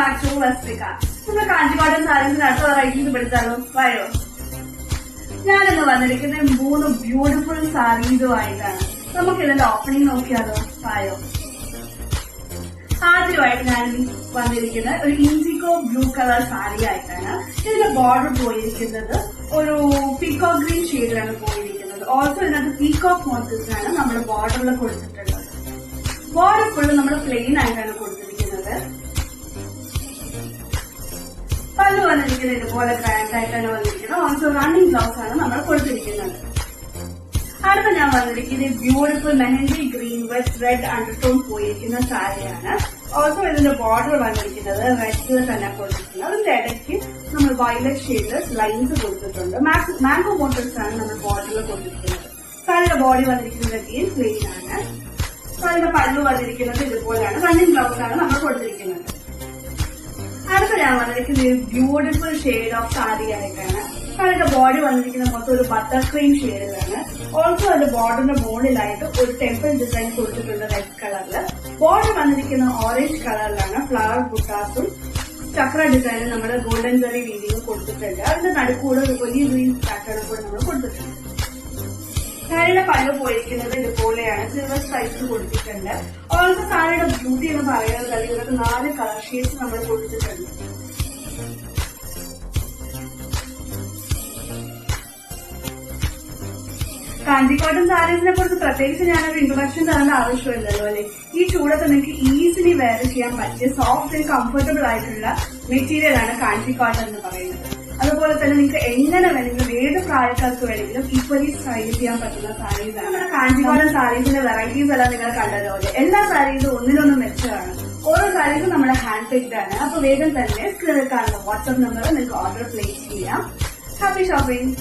Back to വെസ്റ്റിക്ക. നമ്മൾ കാഞ്ചിക്കോട്ടൻ സാരീസിന് അടുത്ത varieties പഠിച്ചാലോ? വായോ. ഞാനിന്ന് വന്നിരിക്കുന്ന 3 ബ്യൂട്ടിഫുൾ സാരീസുമായിട്ടാണ്. നമുക്ക് ഇതിന്റെ ഓപ്പണിംഗ് നോക്കിയാലോ? വായോ. ആദ്യമായിട്ട് ഞാൻ വന്നിരിക്കുന്ന ഒരു ഇൻഡിഗോ ബ്ലൂ കളർ സാരി ആയിട്ടാണ്. ഇതിന്റെ ബോർഡർ പോയിരിക്കുന്നത് ഒരു പീകോക്ക് ഗ്രീൻ ഷെയ്ഡിലാണ് പോയിരിക്കുന്നത്. ഓൾസോ ഇതിനകത്ത് പീകോക്ക് മോട്ടീവ്സാണ് നമ്മുടെ ബോർഡറിൽ കൊടുത്തിട്ടുള്ളത്. ബോർഡർ ഫുള്ള് നമ്മൾ പ്ലെയിൻ ആയിട്ടാണ് കൊടുത്തിരിക്കുന്നത്. പല്ല് വന്നിരിക്കുന്നത് ഇതുപോലെ ഗ്രാൻഡ് ആയിട്ടാണ് വന്നിരിക്കുന്നത്. ഓൾസോ റണ്ണിംഗ് ബ്ലൗസ് ആണ് നമ്മൾ കൊടുത്തിരിക്കുന്നത്. അടുത്ത ഞാൻ വന്നിരിക്കുന്നത് beautiful mehndi green with red undertone പോയിരിക്കുന്ന സാരിയാണ്. ഓൾസോ ഇതിന്റെ ബോർഡർ വന്നിരിക്കുന്നത് റെഡിൽ തന്നെ കൊടുത്തിട്ടുണ്ട്. അതിന്റെ ഇടയ്ക്ക് നമ്മൾ വയലറ്റ് ഷെയ്ഡ് ലൈൻസ് കൊടുത്തിട്ടുണ്ട്. മാംഗോ മോട്ടീവ്സ് ആണ് നമ്മൾ ബോർഡറിൽ കൊടുത്തിരിക്കുന്നത്. സാരിയുടെ ബോഡി വന്നിരിക്കുന്നത് ഗ്രീൻ പ്ലെയിൻ ആണ്. സാരിയുടെ പല്ലു വന്നിരിക്കുന്നത് ഇതുപോലെയാണ്. റണ്ണിംഗ് ബ്ലൗസ് ആണ് നമ്മൾ കൊടുത്തിരിക്കുന്നത്. അടുത്ത ഞാൻ വന്നിരിക്കുന്നത് ബ്യൂട്ടിഫുൾ ഷെയ്ഡ് ഓഫ് സാരി ആയിട്ടാണ്. സാരിയുടെ ബോഡി വന്നിരിക്കുന്നത് മൊത്തം ഒരു ബട്ടർ ക്രീം ഷെയ്ഡിലാണ്. ഓൾസോ അതിന്റെ ബോർഡറിന്റെ മുകളിലായിട്ട് ഒരു ടെമ്പിൾ ഡിസൈൻ കൊടുത്തിട്ടുണ്ട് റെഡ് കളറില്. ബോർഡർ വന്നിരിക്കുന്ന ഓറഞ്ച് കളറിലാണ്. ഫ്ലവർ ബുട്ടാസും ചക്ര ഡിസൈനും നമ്മുടെ ഗോൾഡൻ ജെറി വീതിയും കൊടുത്തിട്ടുണ്ട്. അതിന്റെ നടുക്കൂടെ ഒരു വലിയ ഗ്രീൻ പാറ്റേൺ കൂടെ നമ്മൾ കൊടുത്തിട്ടുണ്ട്. സാരിയുടെ പല്ല് പോയിരിക്കുന്നത് ഇതുപോലെയാണ്. സിൽവർ സ്ട്രൈപ്സ് കൊടുത്തിട്ടുണ്ട്. ഓൾസോ സാരിയുടെ ബ്യൂട്ടി എന്ന് പറയുന്നത് ഇതിനകത്ത് 4 കളർ ഷെയ്ഡ്സ് നമ്മൾ കൊടുത്തിട്ടുണ്ട്. കാഞ്ചിക്കോട്ടൻ സാരീസിനെ കുറിച്ച് പ്രത്യേകിച്ച് ഞാനൊരു ഇൻട്രൊഡക്ഷൻ തരേണ്ട ആവശ്യമില്ലല്ലോ അല്ലെ. ഈ ചൂടത്ത് നിങ്ങൾക്ക് ഈസിലി വെയർ ചെയ്യാൻ പറ്റിയ സോഫ്റ്റ് ആൻഡ് കംഫർട്ടബിൾ ആയിട്ടുള്ള മെറ്റീരിയൽ ആണ് കാഞ്ചിക്കോട്ടൻ എന്ന് പറയുന്നത്. അതുപോലെ തന്നെ നിങ്ങൾക്ക് എങ്ങനെ വേണമെങ്കിലും ഏത് പ്രായക്കാർക്ക് വേണമെങ്കിലും ഈക്വലി സ്റ്റൈൽ ചെയ്യാൻ പറ്റുന്ന സാരീസാണ്. നമ്മുടെ കാഞ്ചിക്കോട്ടൻ സാരീസിന്റെ വെറൈറ്റീസ് എല്ലാം നിങ്ങൾ കണ്ടതുപോലെ എല്ലാ സാരീസും ഒന്നിനൊന്നും മെച്ചമാണ്. ഓരോ സാരീസും നമ്മുടെ ഹാൻഡ് പിക്ഡ് ആണ്. അപ്പൊ വേഗം തന്നെ സ്ക്രീനിൽ കാണുന്ന വാട്സ്ആപ്പ് നമ്പർ നിങ്ങൾക്ക് ഓർഡർ പ്ലേസ് ചെയ്യാം. Happy shopping.